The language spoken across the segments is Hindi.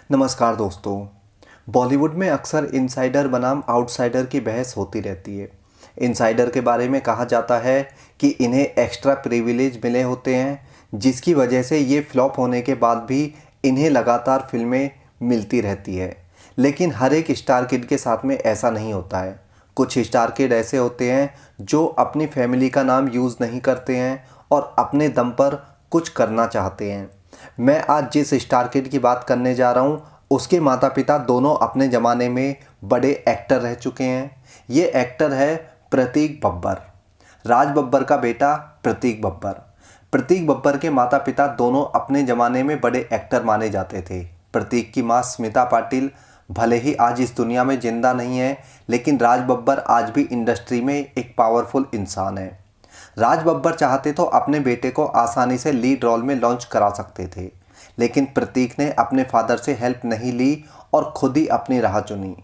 नमस्कार दोस्तों। बॉलीवुड में अक्सर इनसाइडर बनाम आउटसाइडर की बहस होती रहती है। इनसाइडर के बारे में कहा जाता है कि इन्हें एक्स्ट्रा प्रिविलेज मिले होते हैं, जिसकी वजह से ये फ्लॉप होने के बाद भी इन्हें लगातार फिल्में मिलती रहती है। लेकिन हर एक स्टार किड के साथ में ऐसा नहीं होता है। कुछ स्टार किड ऐसे होते हैं जो अपनी फैमिली का नाम यूज़ नहीं करते हैं और अपने दम पर कुछ करना चाहते हैं। मैं आज जिस स्टार किड की बात करने जा रहा हूँ उसके माता पिता दोनों अपने ज़माने में बड़े एक्टर रह चुके हैं। ये एक्टर है प्रतीक बब्बर, राज बब्बर का बेटा प्रतीक बब्बर। प्रतीक बब्बर के माता पिता दोनों अपने ज़माने में बड़े एक्टर माने जाते थे। प्रतीक की माँ स्मिता पाटिल भले ही आज इस दुनिया में जिंदा नहीं है, लेकिन राज बब्बर आज भी इंडस्ट्री में एक पावरफुल इंसान है। राज बब्बर चाहते तो अपने बेटे को आसानी से लीड रोल में लॉन्च करा सकते थे, लेकिन प्रतीक ने अपने फादर से हेल्प नहीं ली और खुद ही अपनी राह चुनी।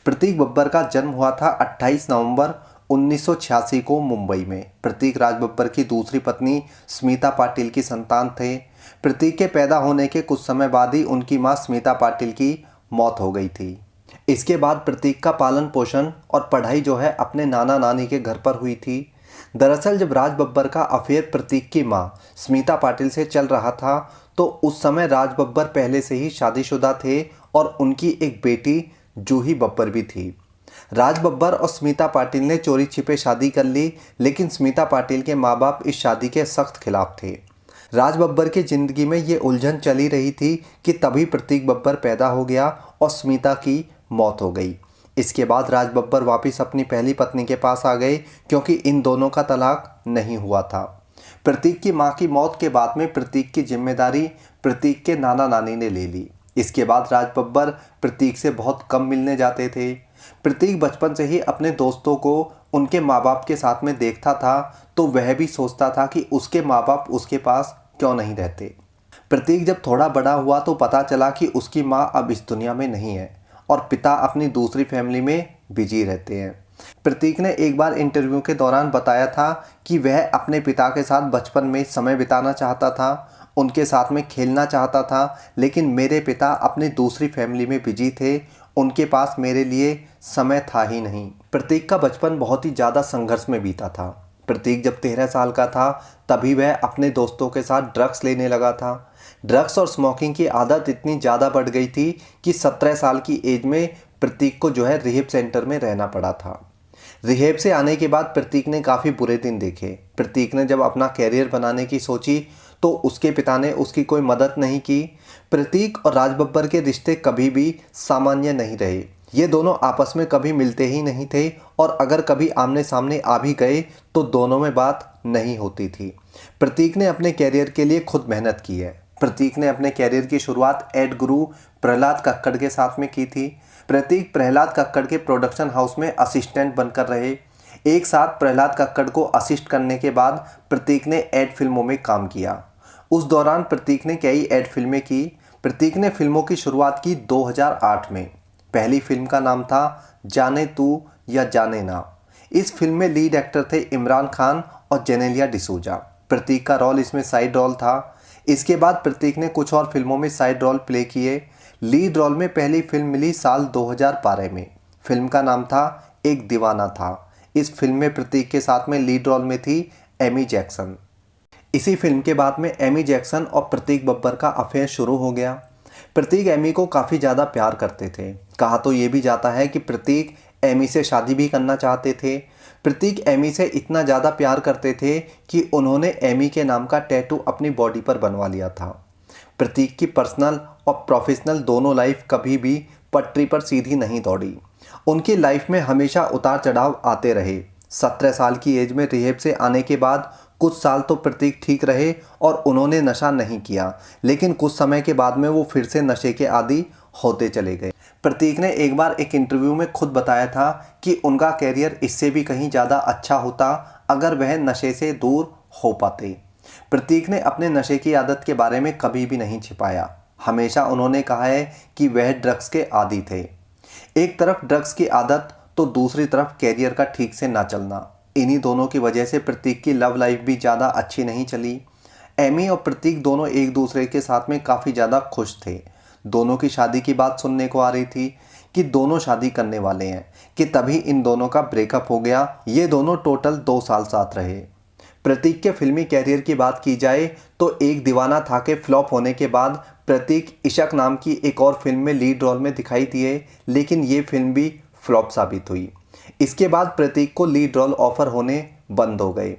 प्रतीक बब्बर का जन्म हुआ था 28 नवंबर 1986 को मुंबई में। प्रतीक राज बब्बर की दूसरी पत्नी स्मिता पाटिल की संतान थे। प्रतीक के पैदा होने के कुछ समय बाद ही उनकी मां स्मिता पाटिल की मौत हो गई थी। इसके बाद प्रतीक का पालन पोषण और पढ़ाई जो है अपने नाना नानी के घर पर हुई थी। दरअसल जब राज बब्बर का अफेयर प्रतीक की मां स्मिता पाटिल से चल रहा था तो उस समय राज बब्बर पहले से ही शादीशुदा थे और उनकी एक बेटी जूही बब्बर भी थी। राज बब्बर और स्मिता पाटिल ने चोरी छिपे शादी कर ली, लेकिन स्मिता पाटिल के माँ बाप इस शादी के सख्त खिलाफ थे। राज बब्बर की ज़िंदगी में ये उलझन चली रही थी कि तभी प्रतीक बब्बर पैदा हो गया और स्मिता की मौत हो गई। इसके बाद राज बब्बर वापस अपनी पहली पत्नी के पास आ गए, क्योंकि इन दोनों का तलाक नहीं हुआ था। प्रतीक की मां की मौत के बाद में प्रतीक की जिम्मेदारी प्रतीक के नाना नानी ने ले ली। इसके बाद राज बब्बर प्रतीक से बहुत कम मिलने जाते थे। प्रतीक बचपन से ही अपने दोस्तों को उनके माँ बाप के साथ में देखता था, तो वह भी सोचता था कि उसके माँ बाप उसके पास क्यों नहीं रहते। प्रतीक जब थोड़ा बड़ा हुआ तो पता चला कि उसकी माँ अब इस दुनिया में नहीं है और पिता अपनी दूसरी फैमिली में बिजी रहते हैं। प्रतीक ने एक बार इंटरव्यू के दौरान बताया था कि वह अपने पिता के साथ बचपन में समय बिताना चाहता था, उनके साथ में खेलना चाहता था, लेकिन मेरे पिता अपनी दूसरी फैमिली में बिजी थे, उनके पास मेरे लिए समय था ही नहीं। प्रतीक का बचपन बहुत ही ज़्यादा संघर्ष में बीता था। प्रतीक जब 13 साल का था तभी वह अपने दोस्तों के साथ ड्रग्स लेने लगा था। ड्रग्स और स्मोकिंग की आदत इतनी ज़्यादा बढ़ गई थी कि 17 साल की एज में प्रतीक को जो है रिहेब सेंटर में रहना पड़ा था। रिहेब से आने के बाद प्रतीक ने काफ़ी बुरे दिन देखे। प्रतीक ने जब अपना कैरियर बनाने की सोची तो उसके पिता ने उसकी कोई मदद नहीं की। प्रतीक और राज बब्बर के रिश्ते कभी भी सामान्य नहीं रहे। ये दोनों आपस में कभी मिलते ही नहीं थे और अगर कभी आमने सामने आ भी गए तो दोनों में बात नहीं होती थी। प्रतीक ने अपने कैरियर के लिए खुद मेहनत की है। प्रतीक ने अपने कैरियर की शुरुआत एड गुरु प्रहलाद कक्कड़ के साथ में की थी। प्रतीक प्रहलाद कक्कड़ के प्रोडक्शन हाउस में असिस्टेंट बनकर रहे। एक साथ प्रहलाद कक्कड़ को असिस्ट करने के बाद प्रतीक ने एड फिल्मों में काम किया। उस दौरान प्रतीक ने कई एड फिल्में की। प्रतीक ने फिल्मों की शुरुआत की 2008 में। पहली फिल्म का नाम था जाने तू या जाने ना। इस फिल्म में लीड एक्टर थे इमरान खान और जेनेलिया डिसूजा। प्रतीक का रोल इसमें साइड रोल था। इसके बाद प्रतीक ने कुछ और फिल्मों में साइड रोल प्ले किए। लीड रोल में पहली फिल्म मिली साल 2012 में। फिल्म का नाम था एक दीवाना था। इस फिल्म में प्रतीक के साथ में लीड रोल में थी एमी जैक्सन। इसी फिल्म के बाद में एमी जैक्सन और प्रतीक बब्बर का अफेयर शुरू हो गया। प्रतीक एमी को काफ़ी ज़्यादा प्यार करते थे। कहा तो ये भी जाता है कि प्रतीक एमी से शादी भी करना चाहते थे। प्रतीक एमी से इतना ज़्यादा प्यार करते थे कि उन्होंने एमी के नाम का टैटू अपनी बॉडी पर बनवा लिया था। प्रतीक की पर्सनल और प्रोफेशनल दोनों लाइफ कभी भी पटरी पर सीधी नहीं दौड़ी। उनकी लाइफ में हमेशा उतार चढ़ाव आते रहे। 17 साल की एज में रिहेब से आने के बाद कुछ साल तो प्रतीक ठीक रहे और उन्होंने नशा नहीं किया, लेकिन कुछ समय के बाद में वो फिर से नशे के आदी होते चले गए। प्रतीक ने एक बार एक इंटरव्यू में खुद बताया था कि उनका कैरियर इससे भी कहीं ज़्यादा अच्छा होता अगर वह नशे से दूर हो पाते। प्रतीक ने अपने नशे की आदत के बारे में कभी भी नहीं छिपाया। हमेशा उन्होंने कहा है कि वह ड्रग्स के आदी थे। एक तरफ ड्रग्स की आदत तो दूसरी तरफ कैरियर का ठीक से ना चलना। इन्हीं दोनों की वजह से प्रतीक की लव लाइफ भी ज़्यादा अच्छी नहीं चली। एमी और प्रतीक दोनों एक दूसरे के साथ में काफ़ी ज़्यादा खुश थे। दोनों की शादी की बात सुनने को आ रही थी कि दोनों शादी करने वाले हैं, कि तभी इन दोनों का ब्रेकअप हो गया। ये दोनों टोटल 2 साल साथ रहे। प्रतीक के फिल्मी कैरियर की बात की जाए तो एक दीवाना था के फ्लॉप होने के बाद प्रतीक इशक नाम की एक और फिल्म में लीड रोल में दिखाई दिए, लेकिन ये फिल्म भी फ्लॉप साबित हुई। इसके बाद प्रतीक को लीड रोल ऑफर होने बंद हो गए।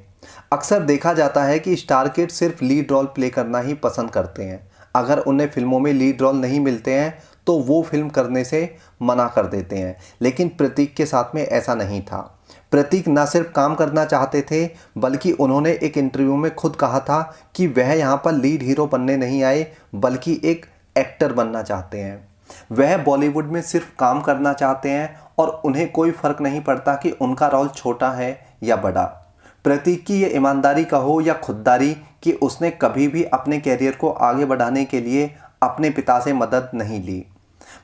अक्सर देखा जाता है कि स्टार किड सिर्फ लीड रोल प्ले करना ही पसंद करते हैं। अगर उन्हें फिल्मों में लीड रोल नहीं मिलते हैं तो वो फिल्म करने से मना कर देते हैं, लेकिन प्रतीक के साथ में ऐसा नहीं था। प्रतीक न सिर्फ काम करना चाहते थे, बल्कि उन्होंने एक इंटरव्यू में खुद कहा था कि वह यहाँ पर लीड हीरो बनने नहीं आए, बल्कि एक एक्टर बनना चाहते हैं। वह बॉलीवुड में सिर्फ काम करना चाहते हैं और उन्हें कोई फ़र्क नहीं पड़ता कि उनका रोल छोटा है या बड़ा। प्रतीक की ये ईमानदारी कहो या खुददारी कि उसने कभी भी अपने कैरियर को आगे बढ़ाने के लिए अपने पिता से मदद नहीं ली।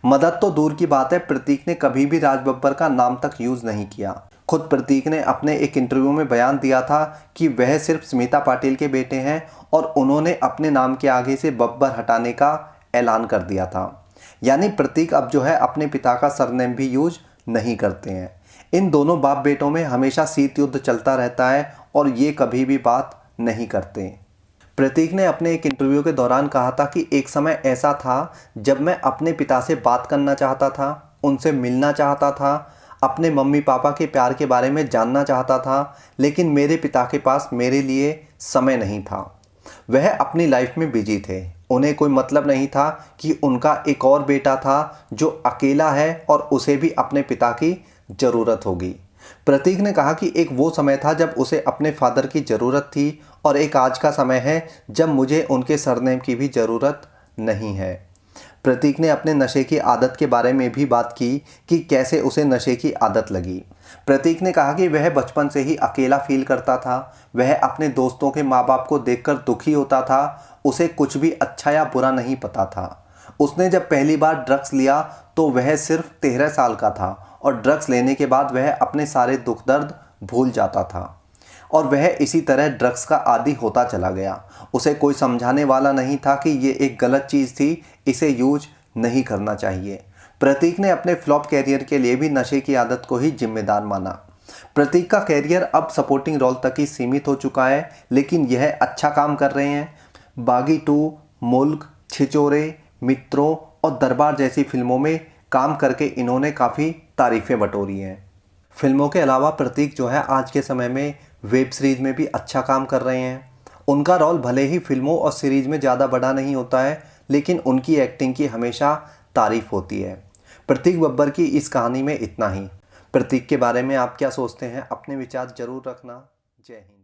मदद तो दूर की बात है, प्रतीक ने कभी भी राज बब्बर का नाम तक यूज़ नहीं किया। खुद प्रतीक ने अपने एक इंटरव्यू में बयान दिया था कि वह सिर्फ स्मिता पाटिल के बेटे हैं और उन्होंने अपने नाम के आगे से बब्बर हटाने का ऐलान कर दिया था। यानी प्रतीक अब जो है अपने पिता का सरनेम भी यूज नहीं करते हैं। इन दोनों बाप बेटों में हमेशा शीत युद्ध चलता रहता है और ये कभी भी बात नहीं करते। प्रतीक ने अपने एक इंटरव्यू के दौरान कहा था कि एक समय ऐसा था जब मैं अपने पिता से बात करना चाहता था, उनसे मिलना चाहता था, अपने मम्मी पापा के प्यार के बारे में जानना चाहता था, लेकिन मेरे पिता के पास मेरे लिए समय नहीं था। वह अपनी लाइफ में बिजी थे। उन्हें कोई मतलब नहीं था कि उनका एक और बेटा था जो अकेला है और उसे भी अपने पिता की ज़रूरत होगी। प्रतीक ने कहा कि एक वो समय था जब उसे अपने फादर की ज़रूरत थी और एक आज का समय है जब मुझे उनके सरनेम की भी ज़रूरत नहीं है। प्रतीक ने अपने नशे की आदत के बारे में भी बात की कि कैसे उसे नशे की आदत लगी। प्रतीक ने कहा कि वह बचपन से ही अकेला फील करता था। वह अपने दोस्तों के माँ बाप को देखकर दुखी होता था। उसे कुछ भी अच्छा या बुरा नहीं पता था। उसने जब पहली बार ड्रग्स लिया तो वह सिर्फ 13 साल का था और ड्रग्स लेने के बाद वह अपने सारे दुख दर्द भूल जाता था और वह इसी तरह ड्रग्स का आदी होता चला गया। उसे कोई समझाने वाला नहीं था कि ये एक गलत चीज़ थी, इसे यूज नहीं करना चाहिए। प्रतीक ने अपने फ्लॉप कैरियर के लिए भी नशे की आदत को ही जिम्मेदार माना। प्रतीक का कैरियर अब सपोर्टिंग रोल तक ही सीमित हो चुका है, लेकिन यह अच्छा काम कर रहे हैं। बागी 2, मुल्क, छिछोरे, मित्रों और दरबार जैसी फिल्मों में काम करके इन्होंने काफ़ी तारीफ़ें बटोरी हैं। फिल्मों के अलावा प्रतीक जो है आज के समय में वेब सीरीज़ में भी अच्छा काम कर रहे हैं। उनका रोल भले ही फिल्मों और सीरीज़ में ज़्यादा बड़ा नहीं होता है, लेकिन उनकी एक्टिंग की हमेशा तारीफ़ होती है। प्रतीक बब्बर की इस कहानी में इतना ही। प्रतीक के बारे में आप क्या सोचते हैं? अपने विचार ज़रूर रखना। जय हिंद।